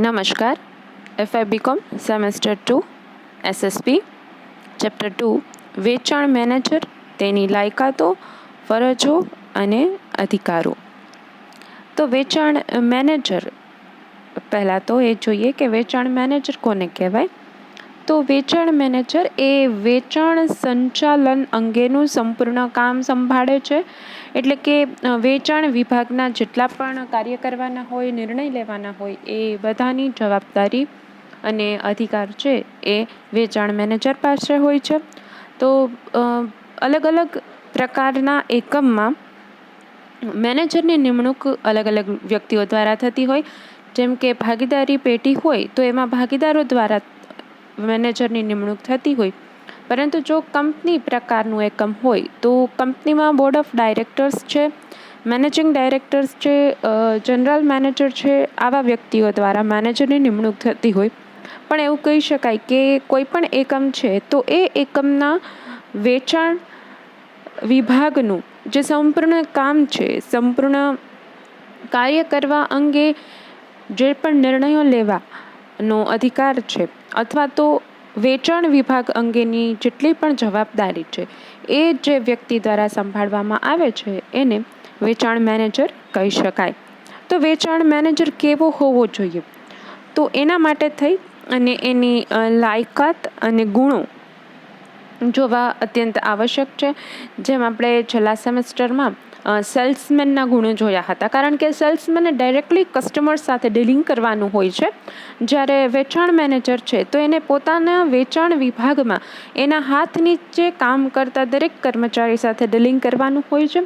નમસ્કાર. FI BCom semester 2 SSP chapter 2 વેચાણ manager, તેની લાયકાતો, ફરજો અને અધિકારો. તો વેચાણ મેનેજર, પહેલાં તો એ જોઈએ કે વેચાણ મેનેજર કોને કહેવાય. તો વેચાણ મેનેજર એ વેચાણ સંચાલન અંગેનું સંપૂર્ણ કામ સંભાળે છે. એટલે કે વેચાણ વિભાગના જેટલા પણ કાર્ય કરવાના હોય, નિર્ણય લેવાના હોય, એ બધાની જવાબદારી અને અધિકાર છે એ વેચાણ મેનેજર પાસે હોય છે. તો અલગ અલગ પ્રકારના એકમમાં મેનેજરની નિમણૂક અલગ અલગ વ્યક્તિઓ દ્વારા થતી હોય. જેમ કે ભાગીદારી પેઢી હોય તો એમાં ભાગીદારો દ્વારા મેનેજરની નિમણૂક થતી હોય. પરંતુ જો કંપની પ્રકારનું એકમ હોય તો કંપનીમાં બોર્ડ ઓફ ડાયરેક્ટર્સ છે, મેનેજિંગ ડાયરેક્ટર્સ છે, જનરલ મેનેજર છે, આવા વ્યક્તિઓ દ્વારા મેનેજરની નિમણૂક થતી હોય. પણ એવું કહી શકાય કે કોઈ પણ એકમ છે તો એ એકમના વેચાણ વિભાગનું જે સંપૂર્ણ કામ છે, સંપૂર્ણ કાર્ય કરવા અંગે જે પણ નિર્ણયો લેવાનો અધિકાર છે અથવા તો વેચાણ વિભાગ અંગેની જેટલી પણ જવાબદારી છે એ જે વ્યક્તિ દ્વારા સંભાળવામાં આવે છે એને વેચાણ મેનેજર કહી શકાય. તો વેચાણ મેનેજર કેવો હોવો જોઈએ? તો એના માટે થઈ અને એની લાયકાત અને ગુણો જોવા અત્યંત આવશ્યક છે. જેમ આપણે છેલ્લા સેમેસ્ટરમાં સેલ્સમેનના ગુણો જોયા હતા. કારણ કે સેલ્સમેને ડાયરેક્ટલી કસ્ટમર સાથે ડીલિંગ કરવાનું હોય છે. જ્યારે વેચાણ મેનેજર છે તો એને પોતાના વેચાણ વિભાગમાં એના હાથ નીચે કામ કરતા દરેક કર્મચારી સાથે ડીલિંગ કરવાનું હોય છે.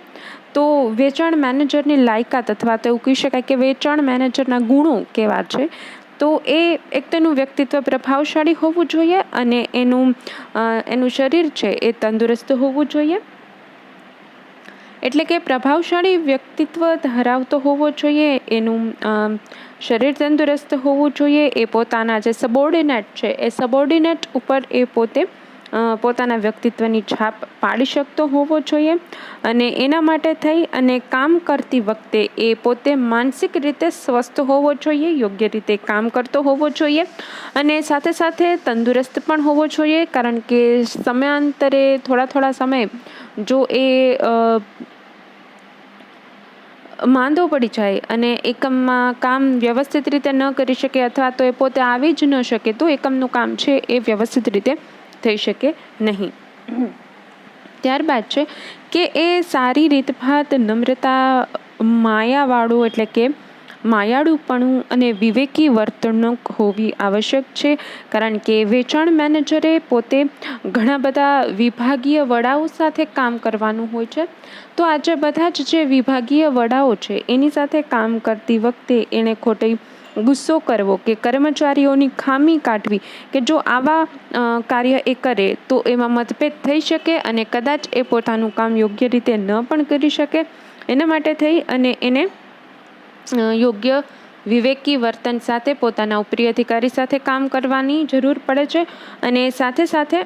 તો વેચાણ મેનેજરની લાયકાત અથવા તો એવું કહી શકાય કે વેચાણ મેનેજરના ગુણો કેવા છે? તો એ એક તેનું વ્યક્તિત્વ પ્રભાવશાળી હોવું જોઈએ અને એનું શરીર છે એ તંદુરસ્ત હોવું જોઈએ. એટલે કે પ્રભાવશાળી વ્યક્તિત્વ ધરાવતો હોવો જોઈએ, એનું શરીર તંદુરસ્ત હોવું જોઈએ, એ પોતાના જે સબોર્ડિનેટ છે એ સબોર્ડિનેટ ઉપર એ પોતે પોતાના વ્યક્તિત્વની છાપ પાડી શકતો હોવો જોઈએ. અને એના માટે થઈ અને કામ કરતી વખતે એ પોતે માનસિક રીતે સ્વસ્થ હોવો જોઈએ, યોગ્ય રીતે કામ કરતો હોવો જોઈએ અને સાથે સાથે તંદુરસ્ત પણ હોવો જોઈએ. કારણ કે સમયાંતરે થોડા સમય જો એ માંદો પડી જાય અને એકમમાં કામ વ્યવસ્થિત રીતે ન કરી શકે અથવા તો એ પોતે આવી જ ન શકે તો એકમનું કામ છે એ વ્યવસ્થિત રીતે થઈ શકે નહીં. ત્યારબાદ છે કે એ સારી રીતભાત, નમ્રતા, માયાવાળું એટલે કે માયાળુપણું અને વિવેકી વર્તણૂક હોવી આવશ્યક છે. કારણ કે વેચાણ મેનેજરે પોતે ઘણા બધા વિભાગીય વડાઓ સાથે કામ કરવાનું હોય છે. તો આજે બધા જ જે વિભાગીય વડાઓ છે એની સાથે કામ કરતી વખતે એણે ખોટી ગુસ્સો કરવો કે કર્મચારીઓની ખામી કાઢવી કે જો આવા કાર્ય એ કરે તો એમાં મતભેદ થઈ શકે અને કદાચ એ પોતાનું કામ યોગ્ય રીતે ન પણ કરી શકે. એના માટે થઈ અને એને યોગ્ય વિવેકી વર્તન સાથે પોતાના ઉપરી અધિકારી સાથે કામ કરવાની જરૂર પડે છે. અને સાથે સાથે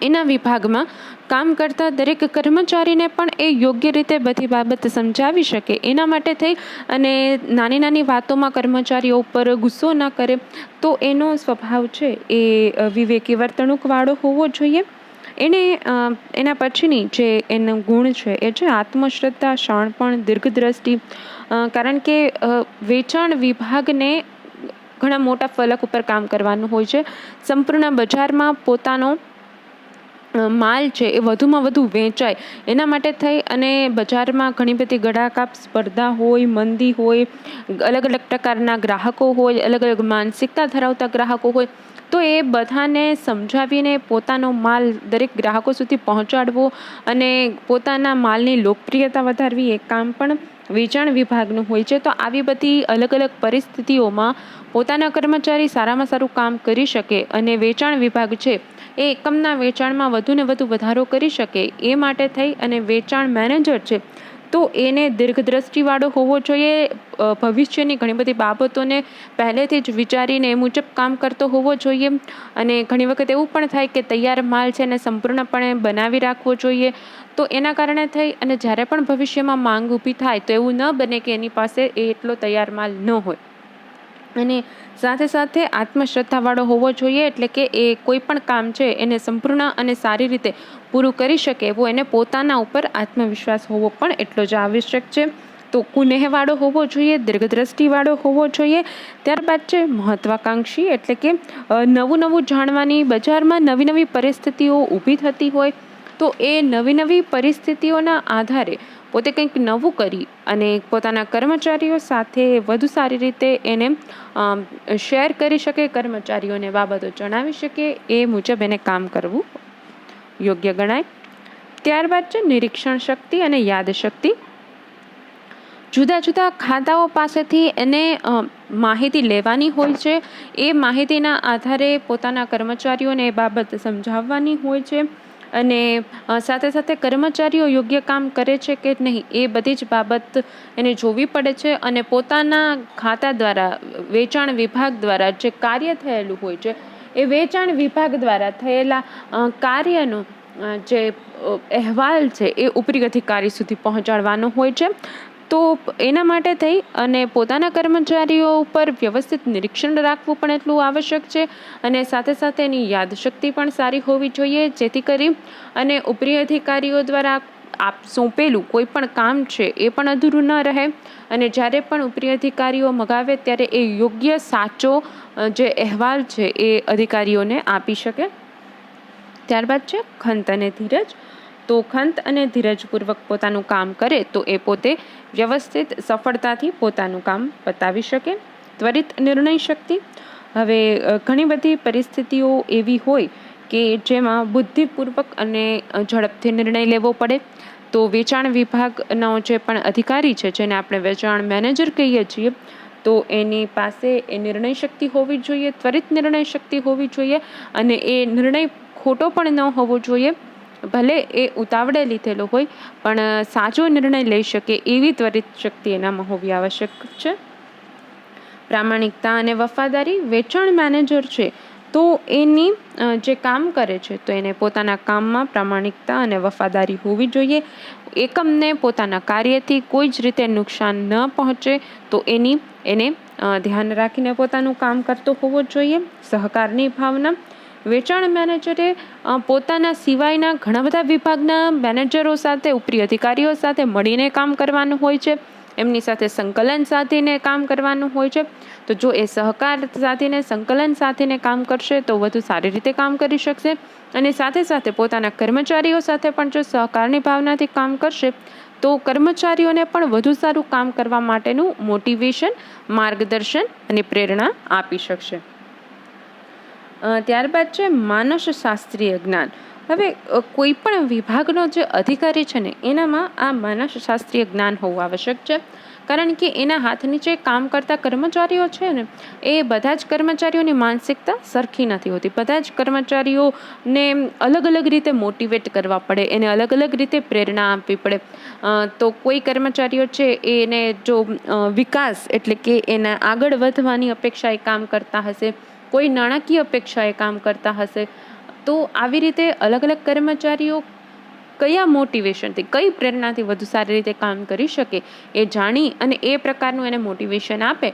એના વિભાગમાં કામ કરતા દરેક કર્મચારીને પણ એ યોગ્ય રીતે બધી બાબત સમજાવી શકે. એના માટે થઈ અને નાની વાતોમાં કર્મચારીઓ ઉપર ગુસ્સો ન કરે તો એનો સ્વભાવ છે એ વિવેકી વર્તણૂકવાળો હોવો જોઈએ. એના પછીની જે એનો ગુણ છે એ છે આત્મશ્રદ્ધા, શાણપણ, દીર્ઘદ્રષ્ટિ. કારણ કે વેચાણ વિભાગને ઘણા મોટા ફલક ઉપર કામ કરવાનું હોય છે. સંપૂર્ણ બજારમાં પોતાનો માલ છે એ વધુમાં વધુ વેચાય એના માટે થઈ અને બજારમાં ઘણી બધી ગળાકાપ સ્પર્ધા હોય, મંદી હોય, અલગ અલગ પ્રકારના ગ્રાહકો હોય, અલગ અલગ માનસિકતા ધરાવતા ગ્રાહકો હોય. તો એ બધાને સમજાવીને પોતાનો માલ દરેક ગ્રાહકો સુધી પહોંચાડવો અને પોતાના માલની લોકપ્રિયતા વધારવી એ કામ પણ વેચાણ વિભાગનું હોય છે. તો આવી બધી અલગ અલગ પરિસ્થિતિઓમાં પોતાના કર્મચારી સારામાં સારું કામ કરી શકે અને વેચાણ વિભાગ છે એ એકમના વેચાણમાં વધુને વધુ વધારો કરી શકે એ માટે થઈ અને વેચાણ મેનેજર છે તો એને દીર્ઘદ્રષ્ટિવાળો હોવો જોઈએ. ભવિષ્યની ઘણી બધી બાબતોને પહેલેથી જ વિચારીને એ મુજબ કામ કરતો હોવો જોઈએ. અને ઘણી વખત એવું પણ થાય કે તૈયાર માલ છે એને સંપૂર્ણપણે બનાવી રાખવો જોઈએ. તો એના કારણે થઈ અને જ્યારે પણ ભવિષ્યમાં માંગ ઊભી થાય તો એવું ન બને કે એની પાસે એટલો તૈયાર માલ ન હોય. અને સાથે સાથે આત્મશ્રદ્ધાવાળો હોવો જોઈએ, એટલે કે એ કોઈ પણ કામ છે એને સંપૂર્ણ અને સારી રીતે પૂરું કરી શકે એવો એને પોતાના ઉપર આત્મવિશ્વાસ હોવો પણ એટલો જ આવશ્યક છે. તો કુનેહવાળો હોવો જોઈએ, દીર્ઘદ્રષ્ટિવાળો હોવો જોઈએ. ત્યારબાદ છે મહત્વાકાંક્ષી, એટલે કે નવું નવું જાણવાની, બજારમાં નવી નવી પરિસ્થિતિઓ ઊભી થતી હોય તો એ નવી નવી પરિસ્થિતિઓના આધારે પોતે કંઈક નવું કરી અને પોતાના કર્મચારીઓ સાથે વધુ સારી રીતે એને શેર કરી શકે, કર્મચારીઓને બાબતો જણાવી શકે, એ મુજબ એને કામ કરવું યોગ્ય ગણાય. ત્યારબાદ છે નિરીક્ષણ શક્તિ અને યાદશક્તિ. જુદા જુદા ખાતાઓ પાસેથી એને માહિતી લેવાની હોય છે. એ માહિતીના આધારે પોતાના કર્મચારીઓને એ બાબત સમજાવવાની હોય છે અને સાથે સાથે કર્મચારીઓ યોગ્ય કામ કરે છે કે નહીં એ બધી જ બાબત એને જોવી પડે છે. અને પોતાના ખાતા દ્વારા, વેચાણ વિભાગ દ્વારા જે કાર્ય થયેલું હોય છે એ વેચાણ વિભાગ દ્વારા થયેલા કાર્યનો જે અહેવાલ છે એ ઉપરી અધિકારી સુધી પહોંચાડવાનો હોય છે. તો એના માટે થઈ અને પોતાના કર્મચારીઓ ઉપર વ્યવસ્થિત નિરીક્ષણ રાખવું પણ એટલું આવશ્યક છે. અને સાથે સાથે એની યાદશક્તિ પણ સારી હોવી જોઈએ, જેથી કરી અને ઉપરી અધિકારીઓ દ્વારા સોંપેલું કોઈ પણ કામ છે એ પણ અધૂરું ન રહે અને જ્યારે પણ ઉપરી અધિકારીઓ મગાવે ત્યારે એ યોગ્ય સાચો જે અહેવાલ છે એ અધિકારીઓને આપી શકે. ત્યારબાદ છે ખંત અને ધીરજ. તો ખંત અને ધીરજપૂર્વક પોતાનું કામ કરે તો એ પોતે વ્યવસ્થિત સફળતાથી પોતાનું કામ પતાવી શકે. ત્વરિત નિર્ણય શક્તિ. હવે ઘણી બધી પરિસ્થિતિઓ એવી હોય કે જેમાં બુદ્ધિપૂર્વક અને ઝડપથી નિર્ણય લેવો પડે. તો વેચાણ વિભાગનો જે પણ અધિકારી છે, જેને આપણે વેચાણ મેનેજર કહીએ છીએ, તો એની પાસે એ નિર્ણય શક્તિ હોવી જોઈએ, ત્વરિત નિર્ણય શક્તિ હોવી જોઈએ અને એ નિર્ણય ખોટો પણ ન હોવો જોઈએ. ભલે એ ઉતાવળે લીધેલો હોય પણ સાચો નિર્ણય લઈ શકે એવી ત્વરિત શક્તિ એનામાં હોવી આવશ્યક છે. પ્રામાણિકતા અને વફાદારી. વેચાણ મેનેજર છે તો એની જે કામ કરે છે તો એને પોતાના કામમાં પ્રામાણિકતા અને વફાદારી હોવી જોઈએ. એકમને પોતાના કાર્યથી કોઈ જ રીતે નુકસાન ન પહોંચે તો એને ધ્યાન રાખીને પોતાનું કામ કરતો હોવો જોઈએ. સહકારની ભાવના. વેચાણ મેનેજરે પોતાના સિવાયના ઘણા બધા વિભાગના મેનેજરો સાથે, ઉપરી અધિકારીઓ સાથે મળીને કામ કરવાનું હોય છે. એમની સાથે સંકલન સાધીને કામ કરવાનું હોય છે. તો જો એ સહકાર સાથીને, સંકલન સાથીને કામ કરશે તો વધુ સારી રીતે કામ કરી શકશે. અને સાથે સાથે પોતાના કર્મચારીઓ સાથે પણ જો સહકારની ભાવનાથી કામ કરશે તો કર્મચારીઓને પણ વધુ સારું કામ કરવા માટેનું મોટિવેશન, માર્ગદર્શન અને પ્રેરણા આપી શકશે. ત્યારબાદ છે માનસશાસ્ત્રીય જ્ઞાન. હવે કોઈ પણ વિભાગનો જે અધિકારી છે ને એનામાં આ માનસશાસ્ત્રીય જ્ઞાન હોવું આવશ્યક છે. કારણ કે એના હાથ નીચે કામ કરતા કર્મચારીઓ છે ને એ બધા જ કર્મચારીઓની માનસિકતા સરખી નથી હોતી. બધા જ કર્મચારીઓને અલગ અલગ રીતે મોટિવેટ કરવા પડે, એને અલગ અલગ રીતે પ્રેરણા આપવી પડે. તો કોઈ કર્મચારીઓ છે એને જો વિકાસ એટલે કે એના આગળ વધવાની અપેક્ષાએ કામ કરતા હશે, કોઈ નાણાકીય અપેક્ષાએ કામ કરતા હશે, તો આવી રીતે અલગ અલગ કર્મચારીઓ કયા મોટિવેશનથી, કઈ પ્રેરણાથી વધુ સારી રીતે કામ કરી શકે એ જાણી અને એ પ્રકારનું એને મોટિવેશન આપે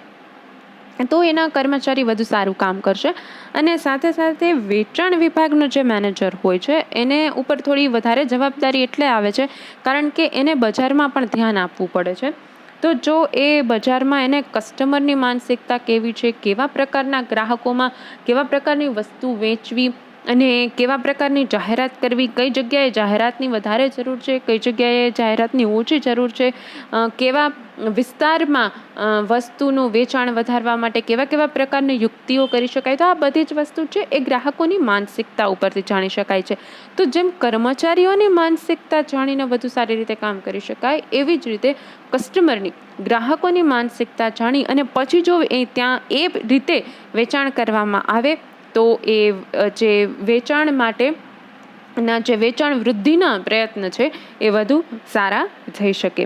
તો એના કર્મચારી વધુ સારું કામ કરશે. અને સાથે સાથે વેચાણ વિભાગનો જે મેનેજર હોય છે એને ઉપર થોડી વધારે જવાબદારી એટલે આવે છે કારણ કે એને બજારમાં પણ ધ્યાન આપવું પડે છે. તો જો એ બજારમાં એને કસ્ટમરની માનસિકતા કેવી છે, કેવા પ્રકારના ગ્રાહકોમાં કેવા પ્રકારની વસ્તુ વેચવી અને કેવા પ્રકારની જાહેરાત કરવી, કઈ જગ્યાએ જાહેરાતની વધારે જરૂર છે, કઈ જગ્યાએ જાહેરાતની ઓછી જરૂર છે, કેવા વિસ્તારમાં વસ્તુનું વેચાણ વધારવા માટે કેવા કેવા પ્રકારની યુક્તિઓ કરી શકાય, તો આ બધી જ વસ્તુ છે એ ગ્રાહકોની માનસિકતા ઉપરથી જાણી શકાય છે. તો જેમ કર્મચારીઓની માનસિકતા જાણીને વધુ સારી રીતે કામ કરી શકાય, એવી જ રીતે કસ્ટમરની, ગ્રાહકોની માનસિકતા જાણી અને પછી જો ત્યાં એ રીતે વેચાણ કરવામાં આવે તો એ જે વેચાણ માટેના જે વેચાણ વૃદ્ધિના પ્રયત્ન છે એ વધુ સારા થઈ શકે.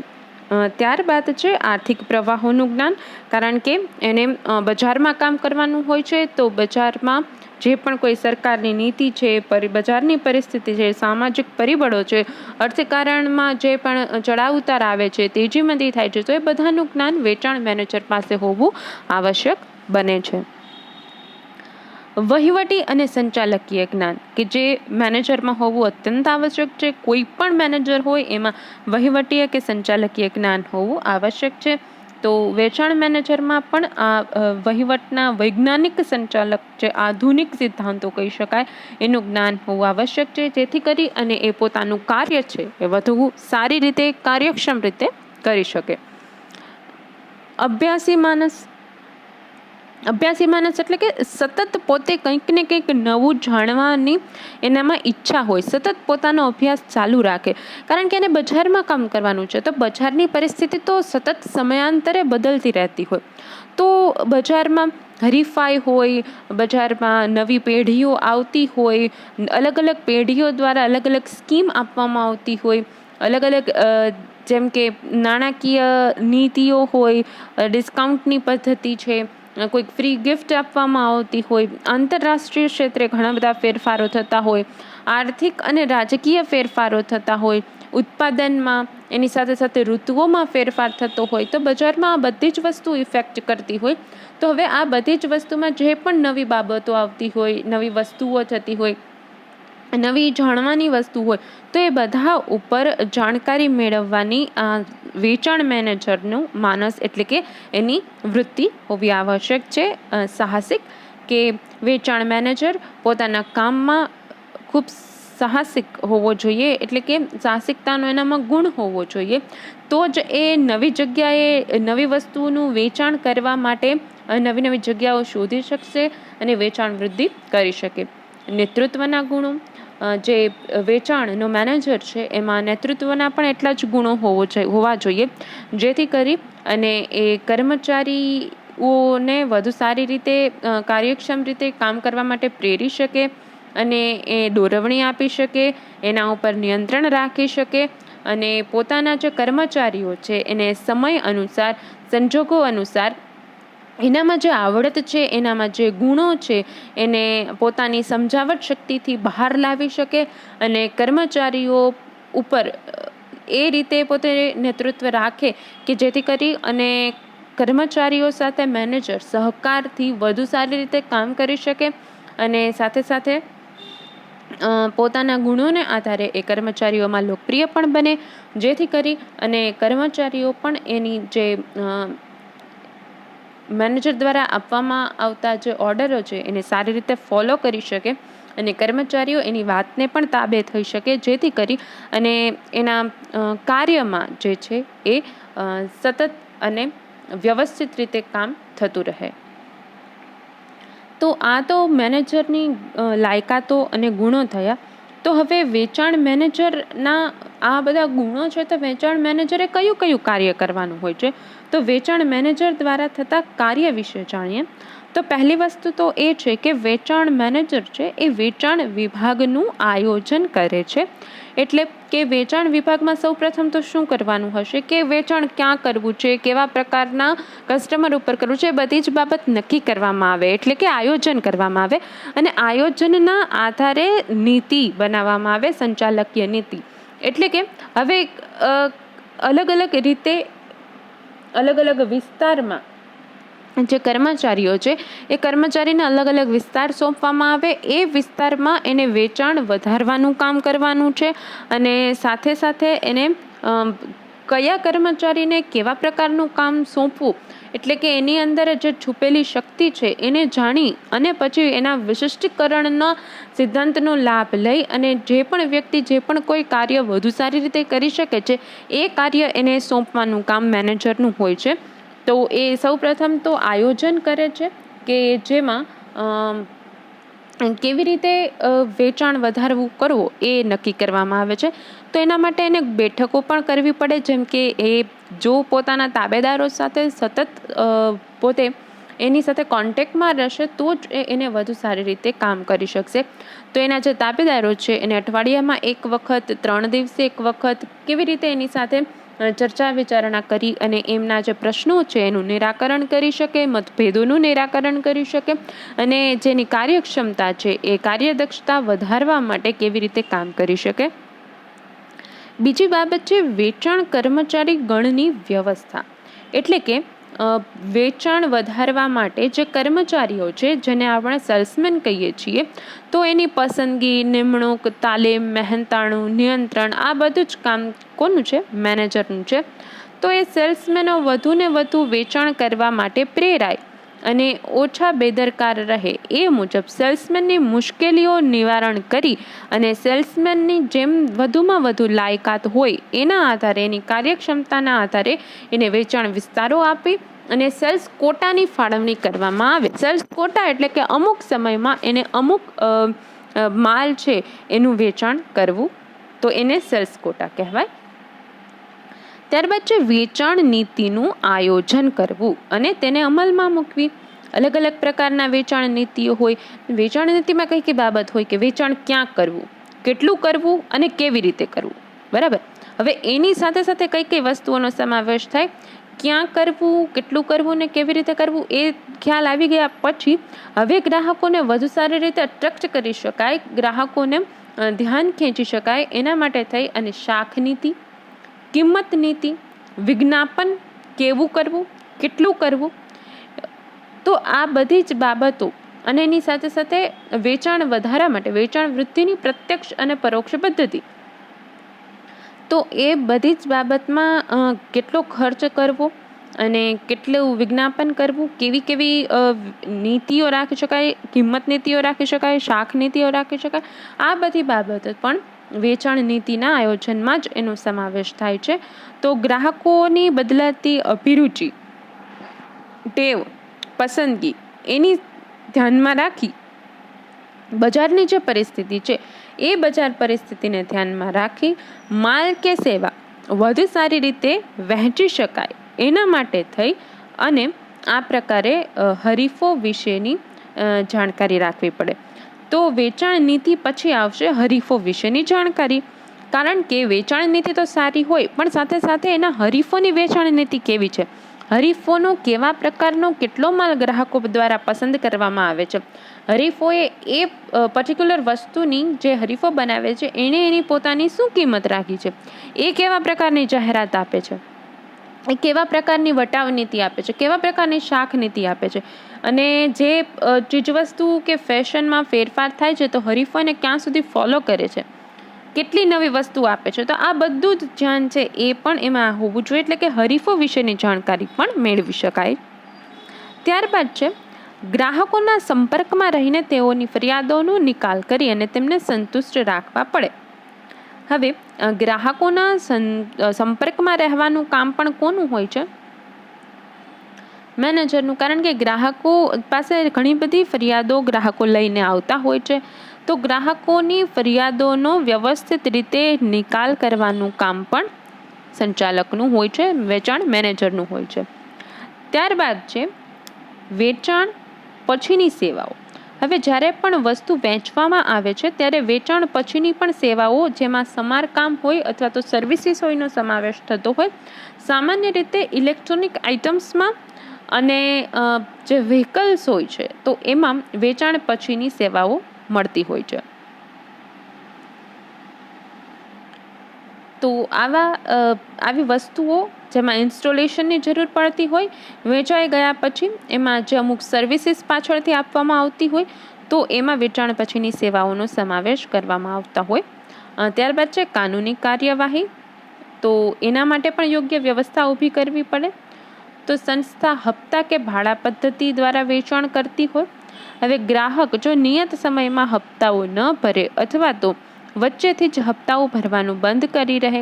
ત્યારબાદ છે આર્થિક પ્રવાહોનું જ્ઞાન. કારણ કે એને બજારમાં કામ કરવાનું હોય છે તો બજારમાં જે પણ કોઈ સરકારની નીતિ છે, બજારની પરિસ્થિતિ છે, સામાજિક પરિબળો છે, અર્થકારણમાં જે પણ ચડાવ ઉતાર આવે છે, તેજી મંદી થાય છે, તો એ બધાનું જ્ઞાન વેચાણ મેનેજર પાસે હોવું આવશ્યક બને છે. વહીવટી અને સંચાલકીય જ્ઞાન કે જે મેનેજરમાં હોવું અત્યંત આવશ્યક છે. કોઈ પણ મેનેજર હોય એમાં વહીવટીય કે સંચાલકીય જ્ઞાન હોવું આવશ્યક છે. તો વેચાણ મેનેજરમાં પણ આ વહીવટના વૈજ્ઞાનિક સંચાલક જે આધુનિક સિદ્ધાંતો કહી શકાય એનું જ્ઞાન હોવું આવશ્યક છે, જેથી કરી અને એ પોતાનું કાર્ય છે એ વધુ સારી રીતે કાર્યક્ષમ રીતે કરી શકે. અભ્યાસી માણસ એટલે કે સતત પોતે કંઈક ને કંઈક નવું જાણવાની એનામાં ઈચ્છા હોય, સતત પોતાનો અભ્યાસ ચાલુ રાખે, કારણ કે એને બજારમાં કામ કરવાનું છે. તો બજારની પરિસ્થિતિ તો સતત સમયાંતરે બદલતી રહેતી હોય. તો બજારમાં હરીફાઈ હોય, બજારમાં નવી પેઢીઓ આવતી હોય, અલગ અલગ પેઢીઓ દ્વારા અલગ અલગ સ્કીમ આપવામાં આવતી હોય, અલગ અલગ જેમ કે નાણાકીય નીતિઓ હોય, ડિસ્કાઉન્ટની પદ્ધતિ છે, કોઈક ફ્રી ગિફ્ટ આપવામાં આવતી હોય, આંતરરાષ્ટ્રીય ક્ષેત્રે ઘણા બધા ફેરફારો થતા હોય, આર્થિક અને રાજકીય ફેરફારો થતા હોય, ઉત્પાદનમાં એની સાથે સાથે ઋતુઓમાં ફેરફાર થતો હોય. તો બજારમાં આ બધી જ વસ્તુ ઇફેક્ટ કરતી હોય. તો હવે આ બધી જ વસ્તુમાં જે પણ નવી બાબતો આવતી હોય, નવી વસ્તુઓ થતી હોય, નવી જાણવાની વસ્તુ હોય, તો એ બધા ઉપર જાણકારી મેળવવાની આ વેચાણ મેનેજરનું માનસ એટલે કે એની વૃત્તિ હોવી આવશ્યક છે. સાહસિક કે વેચાણ મેનેજર પોતાના કામમાં ખૂબ સાહસિક હોવો જોઈએ, એટલે કે સાહસિકતાનો એનામાં ગુણ હોવો જોઈએ. તો જ એ નવી જગ્યાએ નવી વસ્તુનું વેચાણ કરવા માટે નવી નવી જગ્યાઓ શોધી શકશે અને વેચાણ વૃદ્ધિ કરી શકે. નેતૃત્વના ગુણો, જે વેચાણનો મેનેજર છે એમાં નેતૃત્વના પણ એટલા જ ગુણો હોવા જોઈએ, જેથી કરી અને એ કર્મચારીઓને વધુ સારી રીતે કાર્યક્ષમ રીતે કામ કરવા માટે પ્રેરી શકે અને એ દોરવણી આપી શકે, એના ઉપર નિયંત્રણ રાખી શકે અને પોતાના જે કર્મચારીઓ છે એને સમય અનુસાર, સંજોગો અનુસાર એનામાં જે આવડત છે, એનામાં જે ગુણો છે એને પોતાની સમજાવટ શક્તિથી બહાર લાવી શકે અને કર્મચારીઓ ઉપર એ રીતે પોતે નેતૃત્વ રાખે કે જેથી કરી અને કર્મચારીઓ સાથે મેનેજર સહકારથી વધુ સારી રીતે કામ કરી શકે અને સાથે સાથે પોતાના ગુણોને આધારે એ કર્મચારીઓમાં લોકપ્રિય પણ બને, જેથી કરી અને કર્મચારીઓ પણ એની જે મેનેજર દ્વારા આપવામાં આવતા જે ઓર્ડરો છે એને સારી રીતે ફોલો કરી શકે અને કર્મચારીઓ એની વાતને પણ તાબે થઈ શકે, જેથી કરી અને એના કાર્યમાં જે છે એ સતત અને વ્યવસ્થિત રીતે કામ થતું રહે. તો આ તો મેનેજરની લાયકાતો અને ગુણો થયા. તો હવે વેચાણ મેનેજરના આ બધા ગુણો છે, તો વેચાણ મેનેજરે કયું કયું કાર્ય કરવાનું હોય છે? તો વેચાણ મેનેજર દ્વારા થતા કાર્ય વિશે જાણીએ. તો પહેલી વસ્તુ તો એ છે કે વેચાણ મેનેજર છે એ વેચાણ વિભાગનું આયોજન કરે છે. એટલે કે વેચાણ વિભાગમાં સૌ પ્રથમ તો શું કરવાનું હશે કે વેચાણ ક્યાં કરવું છે, કેવા પ્રકારના કસ્ટમર ઉપર કરવું છે, એ બધી જ બાબત નક્કી કરવામાં આવે, એટલે કે આયોજન કરવામાં આવે અને આયોજનના આધારે નીતિ બનાવવામાં આવે, સંચાલકીય નીતિ. એટલે કે હવે અલગ અલગ રીતે અલગ અલગ વિસ્તારમાં જે કર્મચારીઓ છે એ કર્મચારીને અલગ અલગ વિસ્તાર સોંપવામાં આવે. એ વિસ્તારમાં એને વેચાણ વધારવાનું કામ કરવાનું છે અને સાથે સાથે એને કયા કર્મચારીને કેવા પ્રકારનું કામ સોંપવું, એટલે કે એની અંદર જે છુપેલી શક્તિ છે એને જાણી અને પછી એના વિશિષ્ટીકરણના સિદ્ધાંતનો લાભ લઈ અને જે પણ વ્યક્તિ જે પણ કોઈ કાર્ય વધુ સારી રીતે કરી શકે છે એ કાર્ય એને સોંપવાનું કામ મેનેજરનું હોય છે. તો એ સૌ પ્રથમ તો આયોજન કરે છે કે જેમાં કેવી રીતે વેચાણ વધારવું કરવું એ નક્કી કરવામાં આવે છે. તો એના માટે એને બેઠકો પણ કરવી પડે, જેમ કે એ જો પોતાના તાબેદારો સાથે સતત પોતે એની સાથે કોન્ટેક્ટમાં રહેશે તો જ એને વધુ સારી રીતે કામ કરી શકશે. તો એના જે તાબેદારો છે એને અઠવાડિયામાં એક વખત, 3 દિવસે એક વખત કેવી રીતે એની સાથે ચર્ચા વિચારણા કરી અને એમના જે પ્રશ્નો છે એનું નિરાકરણ કરી શકે, મતભેદોનું નિરાકરણ કરી શકે અને જેની કાર્યક્ષમતા છે એ કાર્યદક્ષતા વધારવા માટે કેવી રીતે કામ કરી શકે. બીજી બાબત છે વેચાણ કર્મચારી ગણની વ્યવસ્થા. એટલે કે વેચાણ વધારવા માટે જે કર્મચારીઓ છે, જેને આપણે સેલ્સમેન કહીએ છીએ, તો એની પસંદગી, નિમણૂક, તાલીમ, મહેનતાણું, નિયંત્રણ, આ બધું જ કામ કોનું છે? મેનેજરનું છે. તો એ સેલ્સમેનો વધુને વધુ વેચાણ કરવા માટે પ્રેરાય અને ઓછા બેદરકાર રહે એ મુજબ સેલ્સમેનની મુશ્કેલીઓ નિવારણ કરી અને સેલ્સમેનની જેમ વધુમાં વધુ લાયકાત હોય એના આધારે, એની કાર્યક્ષમતાના આધારે એને વેચાણ વિસ્તારો આપી અને સેલ્સ કોટાની ફાળવણી કરવામાં આવે. સેલ્સ કોટા એટલે કે અમુક સમયમાં એને અમુક માલ છે એનું વેચાણ કરવું, તો એને સેલ્સ કોટા કહેવાય. ત્યારબાદ છે વેચાણ નીતિનું આયોજન કરવું અને તેને અમલમાં મૂકવી. અલગ અલગ પ્રકારના વેચાણ નીતિઓ હોય. વેચાણ નીતિમાં કઈ કઈ બાબત હોય કે વેચાણ ક્યાં કરવું, કેટલું કરવું અને કેવી રીતે કરવું, બરાબર. હવે એની સાથે સાથે કઈ કઈ વસ્તુઓનો સમાવેશ થાય, ક્યાં કરવું, કેટલું કરવું ને કેવી રીતે કરવું, એ ખ્યાલ આવી ગયા પછી હવે ગ્રાહકોને વધુ સારી રીતે અટ્રેક્ટ કરી શકાય, ગ્રાહકોને ધ્યાન ખેંચી શકાય એના માટે થઈ અને શાખ નીતિ, કિંમત નીતિ, વિજ્ઞાપન, કેવું કરવું, કેટલું કરવું, તો આ બધી જ બાબતો અને એની સાથે સાથે વેચાણ વધારવા માટે વેચાણ વૃદ્ધિની પ્રત્યક્ષ અને પરોક્ષ પદ્ધતિ, તો એ બધી જ બાબતમાં કેટલો ખર્ચ કરવો અને કેટલું વિજ્ઞાપન કરવું, કેવી કેવી નીતિઓ રાખી શકાય, કિંમત નીતિઓ રાખી શકાય, શાખ નીતિઓ રાખી શકાય, આ બધી બાબતો પણ વેચાણ નીતિના આયોજનમાં જ એનો સમાવેશ થાય છે. તો ગ્રાહકોની બદલાતી અભિરુચિ, ટેવ, પસંદગી એની ધ્યાનમાં રાખી બજારની જે પરિસ્થિતિ છે એ બજાર પરિસ્થિતિને ધ્યાનમાં રાખી માલ કે સેવા વધુ સારી રીતે વહેંચી શકાય એના માટે થઈ અને આ પ્રકારે હરીફો વિશેની જાણકારી રાખવી પડે. તો વેચાણ નીતિ પછી આવશે હરીફો વિશેની જાણકારી. કારણ કે વેચાણ નીતિ તો સારી હોય પણ સાથે સાથે એના હરીફોની વેચાણ નીતિ કેવી છે, હરીફોનો કેવા પ્રકારનો કેટલો માલ ગ્રાહકો દ્વારા પસંદ કરવામાં આવે છે, હરીફોએ એ પર્ટિક્યુલર વસ્તુની જે હરીફો બનાવે છે એણે એની પોતાની શું કિંમત રાખી છે, એ કેવા પ્રકારની જાહેરાત આપે છે, એ કેવા પ્રકારની વટાવ નીતિ આપે છે, કેવા પ્રકારની શાખ નીતિ આપે છે, અને જે ચીજવસ્તુ કે ફેશનમાં ફેરફાર થાય છે તો હરીફોને ક્યાં સુધી ફોલો કરે છે, કેટલી નવી વસ્તુ આપે છે. તો આ બધું જ ધ્યાન છે એ પણ એમાં હોવું જોઈએ, એટલે કે હરીફો વિશેની જાણકારી પણ મેળવી શકાય. ત્યારબાદ છે ગ્રાહકોના સંપર્કમાં રહીને તેઓની ફરિયાદોનો નિકાલ કરી અને તેમને સંતુષ્ટ રાખવા પડે. હવે ગ્રાહકોના સંપર્કમાં રહેવાનું કામ પણ કોનું હોય છે? મેનેજરનું. કારણ કે ગ્રાહકો પાસે ઘણી બધી ફરિયાદો ગ્રાહકો લઈને આવતા હોય છે, તો ગ્રાહકોની ફરિયાદોનો વ્યવસ્થિત રીતે નિકાલ કરવાનું કામ પણ સંચાલકનું હોય છે, વેચાણ મેનેજરનું હોય છે. ત્યારબાદ છે વેચાણ પછીની સેવાઓ. હવે જ્યારે પણ વસ્તુ વેચવામાં આવે છે ત્યારે વેચાણ પછીની પણ સેવાઓ, જેમાં સમારકામ હોય અથવા તો સર્વિસીસ હોયનો સમાવેશ થતો હોય. સામાન્ય રીતે ઇલેક્ટ્રોનિક આઇટમ્સમાં અને જે વ્હીકલ્સ હોય છે તો એમાં વેચાણ પછીની સેવાઓ મળતી હોય છે. તો આવી વસ્તુઓ જેમાં ઇન્સ્ટોલેશનની જરૂર પડતી હોય, વેચાઈ ગયા પછી એમાં જે અમુક સર્વિસીસ પાછળથી આપવામાં આવતી હોય, તો એમાં વેચાણ પછીની સેવાઓનો સમાવેશ કરવામાં આવતા હોય. ત્યારબાદ છે કાનૂની કાર્યવાહી. તો એના માટે પણ યોગ્ય વ્યવસ્થા ઊભી કરવી પડે. તો સંસ્થા હપ્તા કે ભાડા પદ્ધતિ દ્વારા વેચાણ કરતી હોય. હવે ગ્રાહક જો નિયત સમયમાં હપ્તાઓ ન ભરે અથવા તો વચ્ચેથી જ હપ્તાઓ ભરવાનું બંધ કરી રહે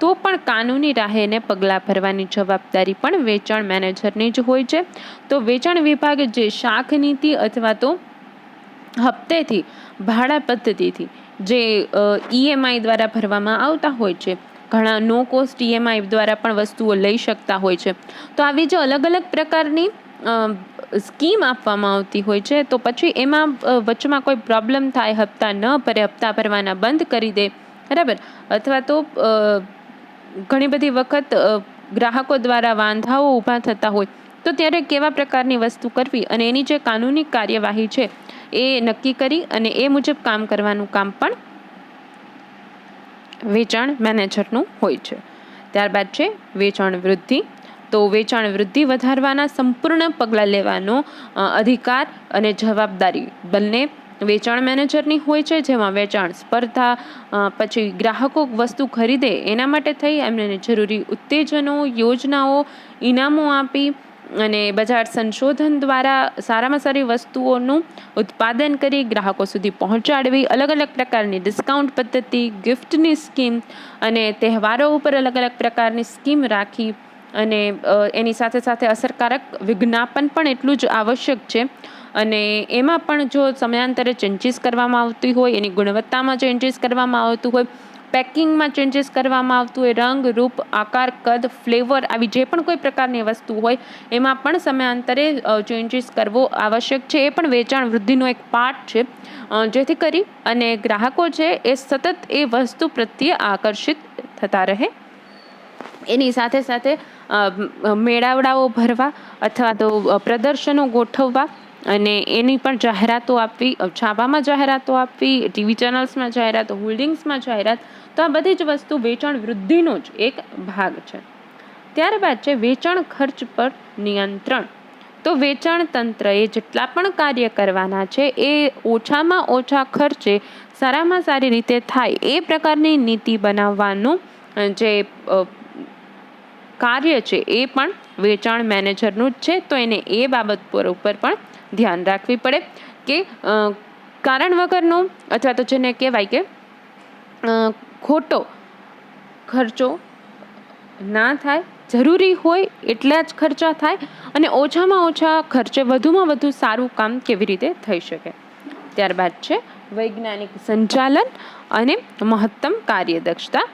તો પણ કાનૂની રાહે એને પગલાં ભરવાની જવાબદારી પણ વેચાણ મેનેજરની જ હોય છે. તો વેચાણ વિભાગ જે શાખ નીતિ અથવા તો હપ્તેથી, ભાડા પદ્ધતિથી જે EMI દ્વારા ભરવામાં આવતા હોય છે, ઘણા નો કોસ્ટ EMI દ્વારા પણ વસ્તુઓ લઈ શકતા હોય છે. તો આવી જે અલગ અલગ પ્રકારની સ્કીમ આપવામાં આવતી હોય છે, તો પછી એમાં વચમાં કોઈ પ્રોબ્લેમ થાય, હપ્તા ન ભરે, હપ્તા ભરવાના બંધ કરી દે, બરાબર, અથવા તો ઘણી બધી વખત ગ્રાહકો દ્વારા વાંધાઓ ઊભા થતા હોય, તો ત્યારે કેવા પ્રકારની વસ્તુ કરવી અને એની જે કાનૂની કાર્યવાહી છે એ નક્કી કરી અને એ મુજબ કામ કરવાનું કામ પણ વેચાણ મેનેજરનું હોય છે. ત્યારબાદ છે વેચાણ વૃદ્ધિ. તો વેચાણ વૃદ્ધિ વધારવાના સંપૂર્ણ પગલાં લેવાનો અધિકાર અને જવાબદારી બંને વેચાણ મેનેજરની હોય છે, જેમાં વેચાણ સ્પર્ધા, પછી ગ્રાહકો વસ્તુ ખરીદે એના માટે થઈ એમને જરૂરી ઉત્તેજનો, યોજનાઓ, ઇનામો આપી અને બજાર સંશોધન દ્વારા સારામાં સારી વસ્તુઓનું ઉત્પાદન કરી ગ્રાહકો સુધી પહોંચાડવી, અલગ અલગ પ્રકારની ડિસ્કાઉન્ટ પદ્ધતિ, ગિફ્ટની સ્કીમ અને તહેવારો ઉપર અલગ અલગ પ્રકારની સ્કીમ રાખી અને એની સાથે સાથે અસરકારક વિજ્ઞાપન પણ એટલું જ આવશ્યક છે. અને એમાં પણ જો સમયાંતરે ચેન્જીસ કરવામાં આવતી હોય, એની ગુણવત્તામાં ચેન્જીસ કરવામાં આવતું હોય, પેકિંગમાં ચેન્જીસ કરવામાં આવતું હોય, રંગ, રૂપ, આકાર, કદ, ફ્લેવર આવી જે પણ કોઈ પ્રકારની વસ્તુ હોય એમાં પણ સમયાંતરે ચેન્જીસ કરવો આવશ્યક છે. એ પણ વેચાણ વૃદ્ધિનો એક પાર્ટ છે, જેથી કરી અને ગ્રાહકો છે એ સતત એ વસ્તુ પ્રત્યે આકર્ષિત થતા રહે. એની સાથે સાથે મેળાવડાઓ ભરવા અથવા તો પ્રદર્શનો ગોઠવવા અને એની પણ જાહેરાતો આપવી, છાપામાં જાહેરાતો આપવી, ટીવી ચેનલ્સમાં જાહેરાતો, હોલ્ડિંગ્સમાં જાહેરાત, તો આ બધી જ વસ્તુ વેચાણ વૃદ્ધિનો જ એક ભાગ છે. ત્યારબાદ છે વેચાણ ખર્ચ પર નિયંત્રણ. તો વેચાણ તંત્રએ જેટલા પણ કાર્ય કરવાના છે એ ઓછામાં ઓછા ખર્ચે સારામાં સારી રીતે થાય એ પ્રકારની નીતિ બનાવવાનું જે કાર્ય છે એ પણ વેચાણ મેનેજરનું જ છે. તો એને એ બાબત પર ઉપર પણ ધ્યાન રાખવી પડે કે કારણ વગરનો અથવા તો જેને કહેવાય કે ખોટો ખર્ચો ના થાય, જરૂરી હોય એટલા જ ખર્ચા થાય અને ઓછામાં ઓછા ખર્ચે વધુમાં વધુ સારું કામ કેવી રીતે થઈ શકે. ત્યારબાદ છે વૈજ્ઞાનિક સંચાલન અને મહત્તમ કાર્યદક્ષતા.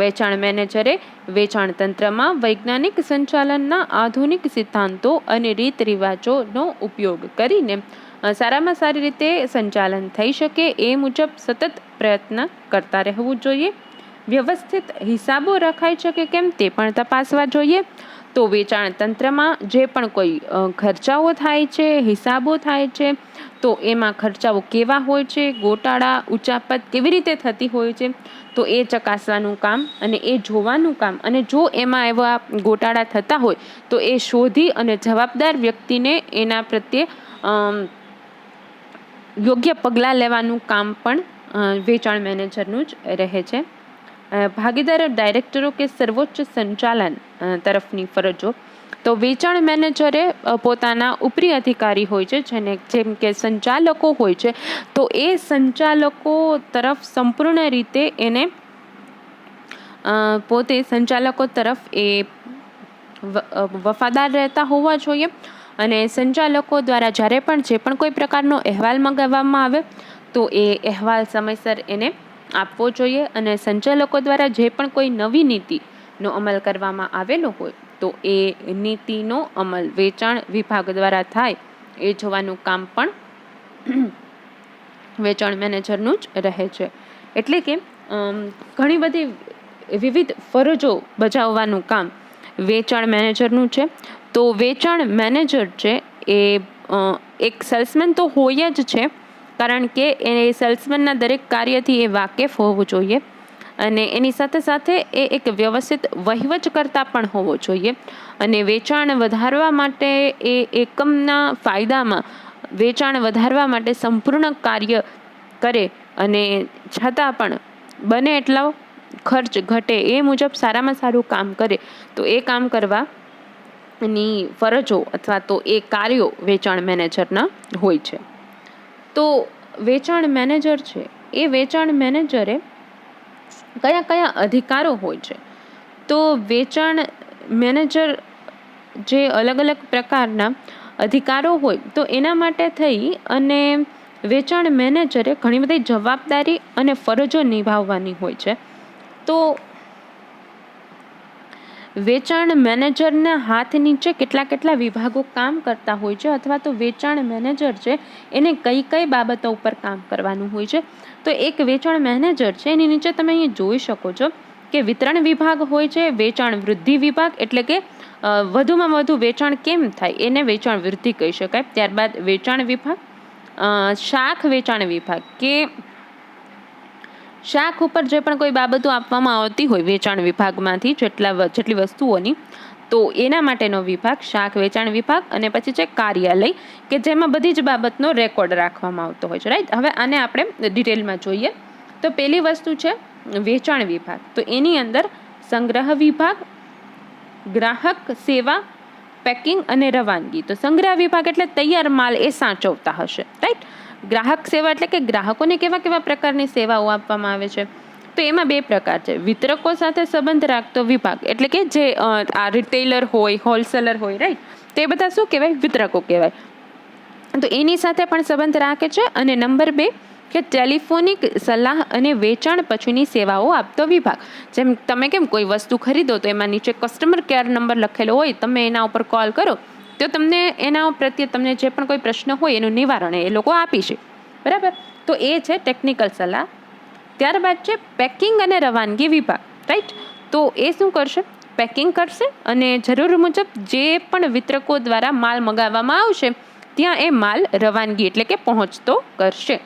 વેચાણ મેનેજરે વેચાણ તંત્રમાં વૈજ્ઞાનિક સંચાલનના આધુનિક સિદ્ધાંતો અને રીત રિવાજોનો ઉપયોગ કરીને સારામાં સારી રીતે સંચાલન થઈ શકે એ મુજબ સતત પ્રયત્ન કરતા રહેવું જોઈએ. વ્યવસ્થિત હિસાબો રખાઈ શકે કેમ તે પણ તપાસવા જોઈએ. તો વેચાણ તંત્રમાં જે પણ કોઈ ખર્ચાઓ થાય છે, હિસાબો થાય છે, તો એમાં ખર્ચાઓ કેવા હોય છે, ગોટાળા, ઉચાપત કેવી રીતે થતી હોય છે, તો એ ચકાસવાનું કામ અને એ જોવાનું કામ, અને જો એમાં એવા ગોટાળા થતા હોય તો એ શોધી અને જવાબદાર વ્યક્તિને એના પ્રત્યે યોગ્ય પગલાં લેવાનું કામ પણ વેચાણ મેનેજરનું જ રહે છે. ભાગીદાર ડાયરેક્ટરો કે સર્વોચ્ચ સંચાલન તરફની ફરજો. તો વેચાણ મેનેજરે પોતાના ઉપરી અધિકારી હોય છે, જેમ કે સંચાલકો હોય છે, તો એ સંચાલકો તરફ સંપૂર્ણ રીતે એને પોતે સંચાલકો તરફ એ વફાદાર રહેતા હોવા જોઈએ. અને સંચાલકો દ્વારા જ્યારે પણ જે પણ કોઈ પ્રકારનો અહેવાલ મંગાવવામાં આવે તો એ અહેવાલ સમયસર એને આપવો જોઈએ. અને સંચાલકો દ્વારા જે પણ કોઈ નવી નીતિનો અમલ કરવામાં આવેલો હોય તો એ નીતિનો અમલ વેચાણ વિભાગ દ્વારા થાય એ જોવાનું કામ પણ વેચાણ મેનેજરનું જ રહે છે. એટલે કે ઘણી બધી વિવિધ ફરજો બજાવવાનું કામ વેચાણ મેનેજરનું છે. તો વેચાણ મેનેજર છે એ એક સેલ્સમેન તો હોય જ છે, કારણ કે એ સેલ્સમેનના દરેક કાર્યથી એ વાકેફ હોવું જોઈએ અને એની સાથે સાથે એ એક વ્યવસ્થિત વહીવટકર્તા પણ હોવો જોઈએ. અને વેચાણ વધારવા માટે એ એકમના ફાયદામાં વેચાણ વધારવા માટે સંપૂર્ણ કાર્ય કરે અને છતાં પણ બને એટલો ખર્ચ ઘટે એ મુજબ સારામાં સારું કામ કરે, તો એ કામ કરવાની ફરજો અથવા તો એ કાર્યો વેચાણ મેનેજરના હોય છે. તો વેચાણ મેનેજર છે એ વેચાણ મેનેજરે કયા કયા અધિકારો હોય છે? તો વેચાણ મેનેજર જે અલગ અલગ પ્રકારના અધિકારો હોય તો એના માટે થઈ અને વેચાણ મેનેજરે ઘણી બધી જવાબદારી અને ફરજો નિભાવવાની હોય છે. તો વેચાણ મેનેજરના હાથ નીચે કેટલા વિભાગો કામ કરતા હોય છે, અથવા તો વેચાણ મેનેજર છે એને કઈ કઈ બાબતો ઉપર કામ કરવાનું હોય છે. તો એક વેચાણ મેનેજર છે એની નીચે તમે અહીં જોઈ શકો છો કે વિતરણ વિભાગ હોય છે, વેચાણ વૃદ્ધિ વિભાગ એટલે કે વધુમાં વધુ વેચાણ કેમ થાય એને વેચાણ વૃદ્ધિ કહી શકાય. ત્યારબાદ વેચાણ વિભાગ, શાખ વેચાણ વિભાગ કે શાખ ઉપર જે પણ કોઈ બાબતો આપવામાં આવતી હોય વેચાણ વિભાગમાંથી જેટલી વસ્તુઓની, તો એના માટેનો વિભાગ શાક વેચાણ વિભાગ, અને પછી છે કાર્યાલય કે જેમાં બધી જ બાબતનો રેકોર્ડ રાખવામાં આવતો હોય છે, રાઈટ. હવે આને આપણે ડિટેલમાં જોઈએ. તો પહેલી વસ્તુ છે વેચાણ વિભાગ. તો એની અંદર સંગ્રહ વિભાગ, ગ્રાહક સેવા, પેકિંગ અને રવાનગી. તો સંગ્રહ વિભાગ એટલે તૈયાર માલ એ સાચવતા હશે, રાઈટ. ગ્રાહક સેવા એટલે કે ગ્રાહકોને કેવા કેવા પ્રકારની સેવાઓ આપવામાં આવે છે. તો એમાં બે પ્રકાર છે. વિતરકો સાથે સંબંધ રાખતો વિભાગ એટલે કે જે આ રિટેલર હોય, હોલસેલર હોય, રાઈટ. તો એ બધા શું કહેવાય? વિતરકો કહેવાય. તો એની સાથે પણ સંબંધ રાખે છે. અને નંબર 2 કે ટેલિફોનિક સલાહ અને વેચાણ પછીની સેવાઓ આપતો વિભાગ. જેમ તમે કેમ કોઈ વસ્તુ ખરીદો તો એમાં નીચે કસ્ટમર કેર નંબર લખેલો હોય, તમે એના ઉપર કોલ કરો તો તમને એના પ્રત્યે તમને જે પણ કોઈ પ્રશ્ન હોય એનું નિવારણ એ લોકો આપી છે, બરાબર. તો એ છે ટેકનિકલ સલાહ. ત્યારબાદ છે પેકિંગ અને રવાનગી વિભાગ, રાઈટ. તો એ શું કરશે? પેકિંગ કરશે અને જરૂર મુજબ જે પણ વિતરકો દ્વારા માલ મંગાવવામાં આવશે ત્યાં એ માલ રવાનગી એટલે કે પહોંચતો કરશે.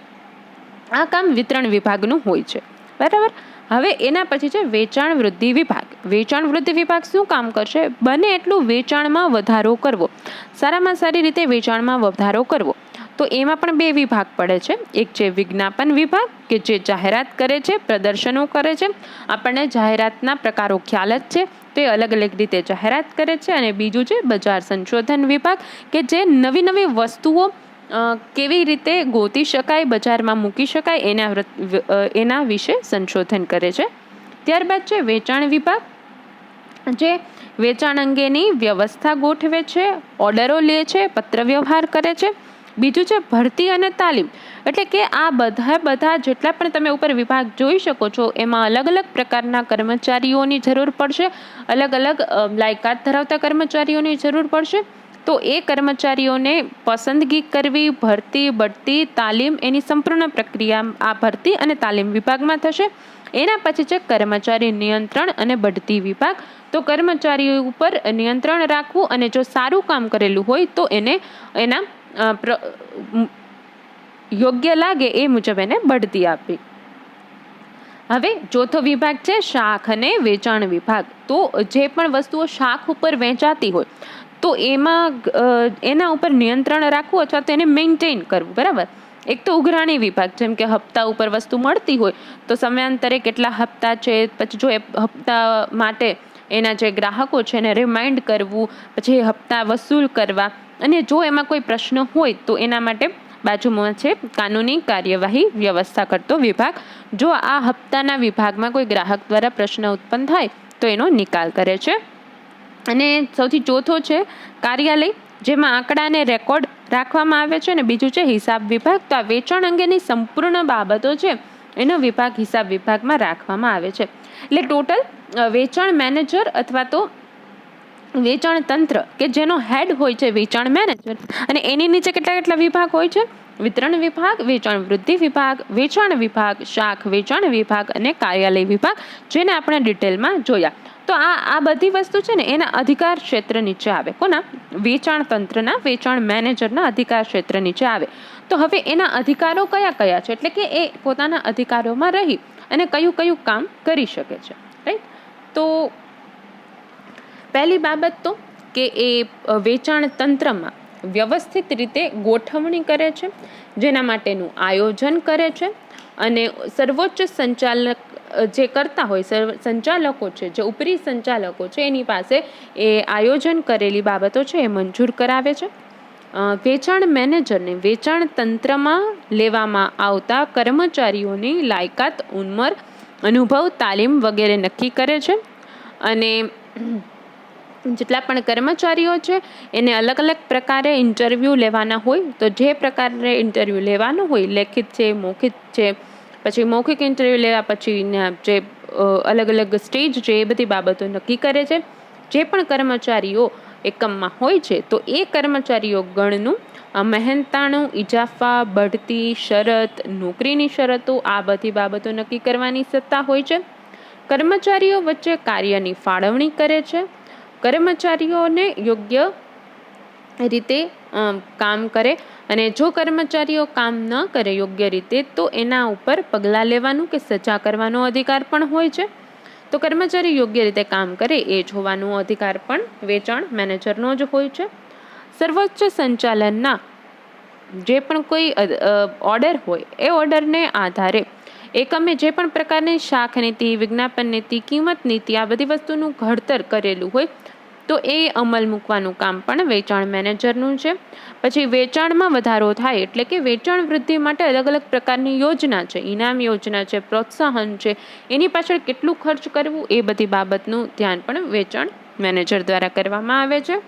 આ કામ વિતરણ વિભાગનું હોય છે, બરાબર. હવે એના પછી છે વેચાણ વૃદ્ધિ વિભાગ. વેચાણ વૃદ્ધિ વિભાગ શું કામ કરશે? બને એટલું વેચાણમાં વધારો કરવો, સારામાં સારી રીતે વેચાણમાં વધારો કરવો. તો એમાં પણ 2 વિભાગ પડે છે. એક છે વિજ્ઞાપન વિભાગ કે જે જાહેરાત કરે છે, પ્રદર્શનો કરે છે. આપણને જાહેરાતના પ્રકારો ખ્યાલ જ છે, તે અલગ અલગ રીતે જાહેરાત કરે છે. અને બીજું છે બજાર સંશોધન વિભાગ કે જે નવી નવી વસ્તુઓ કેવી રીતે ગોતી શકાય, બજારમાં મૂકી શકાય એના વિશે સંશોધન કરે છે. ત્યારબાદ છે વેચાણ વિભાગ, જે વેચાણ અંગેની વ્યવસ્થા ગોઠવે છે, ઓર્ડરો લે છે, પત્ર વ્યવહાર કરે છે. બીજું છે ભરતી અને તાલીમ, એટલે કે આ બધા જેટલા પણ તમે ઉપર વિભાગ જોઈ શકો છો એમાં અલગ અલગ પ્રકારના કર્મચારીઓની જરૂર પડશે, અલગ અલગ લાયકાત ધરાવતા કર્મચારીઓની જરૂર પડશે. તો એ કર્મચારીઓને પસંદગી કરવી, ભરતી, બઢતી, તાલીમ, એની સંપૂર્ણ પ્રક્રિયા આ ભરતી અને તાલીમ વિભાગમાં થશે. એના પછી છે કર્મચારી નિયંત્રણ અને બઢતી વિભાગ. તો કર્મચારીઓ ઉપર નિયંત્રણ રાખવું અને જો સારું કામ કરેલું હોય તો એને એના યોગ્ય લાગે એ મુજબ એને બઢતી આપવી. હવે ચોથો વિભાગ છે શાખ અને વેચાણ વિભાગ. તો જે પણ વસ્તુઓ શાખ ઉપર વેચાતી હોય તો એમાં એના ઉપર નિયંત્રણ રાખવું અથવા તો એને મેન્ટેન કરવું, બરાબર. એક તો ઉઘરાણી વિભાગ, જેમ કે હપ્તા ઉપર વસ્તુ મળતી હોય તો સમયાંતરે કેટલા હપ્તા છે, પછી જો એ હપ્તા માટે એના જે ગ્રાહકો છે એને રિમાઇન્ડ કરવું, પછી એ હપ્તા વસૂલ કરવા. અને જો એમાં કોઈ પ્રશ્ન હોય તો એના માટે બાજુમાં છે કાનૂની કાર્યવાહી વ્યવસ્થા કરતો વિભાગ. જો આ હપ્તાના વિભાગમાં કોઈ ગ્રાહક દ્વારા પ્રશ્ન ઉત્પન્ન થાય તો એનો નિકાલ કરે છે. અને સૌથી ચોથો છે કાર્યાલય, જેમાં આંકડાને રેકોર્ડ રાખવામાં આવે છે. અને બીજું છે હિસાબ વિભાગ. તો આ વેચાણ અંગેની સંપૂર્ણ બાબતો છે એનો વિભાગ હિસાબ વિભાગમાં રાખવામાં આવે છે. એટલે ટોટલ વેચાણ મેનેજર અથવા તો વેચાણ તંત્ર કે જેનો હેડ હોય છે વેચાણ મેનેજર, અને એની નીચે કેટલા વિભાગ હોય છે? વિતરણ વિભાગ, વેચાણ વૃદ્ધિ વિભાગ, વેચાણ વિભાગ, શાખ વેચાણ વિભાગ અને કાર્યાલય વિભાગ, જેને આપણે ડિટેલમાં જોયા. તો આ બધી વસ્તુ છે ને એના અધિકાર ક્ષેત્ર નીચે આવે. કોના? વેચાણ તંત્રના, વેચાણ મેનેજરના અધિકાર ક્ષેત્ર નીચે આવે. તો હવે એના અધિકારો કયા કયા છે, એટલે કે એ પોતાના અધિકારોમાં રહી અને કયું કયું કામ કરી શકે છે, રાઈટ. તો પહેલી બાબત તો કે એ વેચાણ તંત્રમાં વ્યવસ્થિત રીતે ગોઠવણી કરે છે, જેના માટેનું આયોજન કરે છે. અને સર્વોચ્ચ સંચાલક જે કરતા હોય, સંચાલકો છે, જે ઉપરી સંચાલકો છે, એની પાસે એ આયોજન કરેલી બાબતો છે એ મંજૂર કરાવે છે. વેચાણ મેનેજરને વેચાણ તંત્રમાં લેવામાં આવતા કર્મચારીઓની લાયકાત, ઉંમર, અનુભવ, તાલીમ વગેરે નક્કી કરે છે. અને જેટલા પણ કર્મચારીઓ છે એને અલગ અલગ પ્રકારે ઇન્ટરવ્યૂ લેવાના હોય. તો જે પ્રકારે ઇન્ટરવ્યૂ લેવાનો હોય, લેખિત છે, મૌખિક છે, પછી મૌખિક ઇન્ટરવ્યૂ લેવા પછી જે અલગ અલગ સ્ટેજ છે એ બધી બાબતો નક્કી કરે છે. જે પણ કર્મચારીઓ એકમમાં હોય છે તો એ કર્મચારીઓ ગણનું મહેનતાણું, ઇજાફા, બઢતી, શરત, નોકરીની શરતો, આ બધી બાબતો નક્કી કરવાની સત્તા હોય છે. કર્મચારીઓ વચ્ચે કાર્યની ફાળવણી કરે છે. કર્મચારીઓને યોગ્ય રીતે કામ કરે, અને જો કર્મચારીઓ કામ ન કરે યોગ્ય રીતે તો એના ઉપર પગલાં લેવાનું કે સજા કરવાનો અધિકાર પણ હોય છે. તો કર્મચારી યોગ્ય રીતે કામ કરે એ જોવાનો અધિકાર પણ વેચાણ મેનેજરનો જ હોય છે. સર્વોચ્ચ સંચાલનના જે પણ કોઈ ઓર્ડર હોય એ ઓર્ડરને આધારે એકમે જે પણ પ્રકારની શાખ નીતિ, વિજ્ઞાપન નીતિ, કિંમત નીતિ આ બધી વસ્તુનું ઘડતર કરેલું હોય તો એ અમલ મૂકવાનું કામ પણ વેચાણ મેનેજરનું છે. પછી વેચાણમાં વધારો થાય એટલે કે વેચાણ વૃદ્ધિ માટે અલગ અલગ પ્રકારની યોજના છે, ઇનામ યોજના છે, પ્રોત્સાહન છે, એની પાછળ કેટલું ખર્ચ કરવું એ બધી બાબતનું ધ્યાન પણ વેચાણ મેનેજર દ્વારા કરવામાં આવે છે.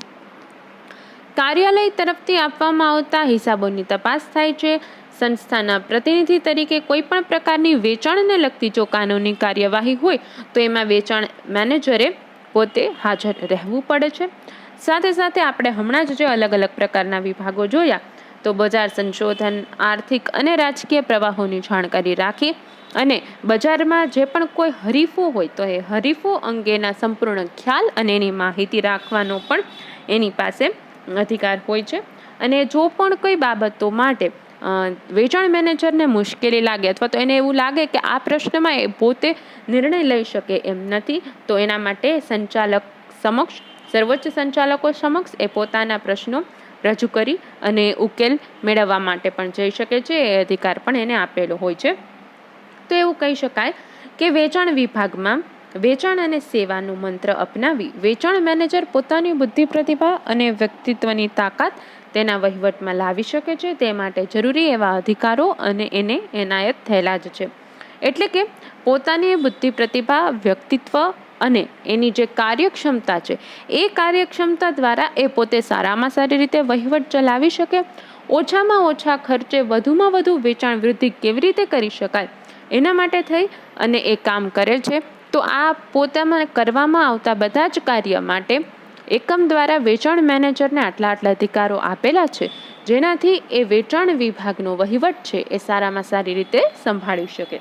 કાર્યાલય તરફથી આપવામાં આવતા હિસાબોની તપાસ થાય છે. સંસ્થાના પ્રતિનિધિ તરીકે કોઈ પણ પ્રકારની વેચાણને લગતી જો કાનૂની કાર્યવાહી હોય તો એમાં વેચાણ મેનેજરે પોતે હાજર રહેવું પડે છે. સાથે સાથે આપણે હમણાં જ જે અલગ અલગ પ્રકારના વિભાગો જોયા તો બજાર સંશોધન, આર્થિક અને રાજકીય પ્રવાહોની જાણકારી રાખી અને બજારમાં જે પણ કોઈ હરીફો હોય તો એ હરીફો અંગેના સંપૂર્ણ ખ્યાલ અને એની માહિતી રાખવાનો પણ એની પાસે અધિકાર હોય છે. અને જો પણ કોઈ બાબતો માટે વેચાણ મેનેજરને મુશ્કેલી લાગે અથવા તો એને એવું લાગે કે આ પ્રશ્નમાં એ પોતે નિર્ણય લઈ શકે એમ નથી તો એના માટે સંચાલક સમક્ષ, સર્વોચ્ચ સંચાલકો સમક્ષ એ પોતાના પ્રશ્નો રજૂ કરી અને ઉકેલ મેળવવા માટે પણ જઈ શકે છે. એ અધિકાર પણ એને આપેલો હોય છે. તો એવું કહી શકાય કે વેચાણ વિભાગમાં વેચાણ અને સેવાનું મંત્ર અપનાવી વેચાણ મેનેજર પોતાની બુદ્ધિ, પ્રતિભા અને વ્યક્તિત્વની તાકાત તેના વહીવટમાં લાવી શકે છે. તે માટે જરૂરી એવા અધિકારો અને એને એનાયત થયેલા જ છે. એટલે કે પોતાની બુદ્ધિ, પ્રતિભા, વ્યક્તિત્વ અને એની જે કાર્યક્ષમતા છે એ કાર્યક્ષમતા દ્વારા એ પોતે સારામાં સારી રીતે વહીવટ ચલાવી શકે, ઓછામાં ઓછા ખર્ચે વધુમાં વધુ વેચાણ વૃદ્ધિ કેવી રીતે કરી શકાય એના માટે થઈ અને એ કામ કરે છે. તો આ પોતામાં કરવામાં આવતા બધા જ કાર્ય માટે એકમ દ્વારા વેચાણ મેનેજરને આટલા અધિકારો આપેલા છે જેનાથી એ વેચાણ વિભાગનો વહીવટ છે એ સારામાં સારી રીતે સંભાળી શકે.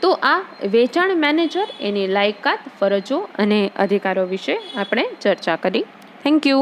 તો આ વેચાણ મેનેજર, એની લાયકાત, ફરજો અને અધિકારો વિશે આપણે ચર્ચા કરી. Thank you.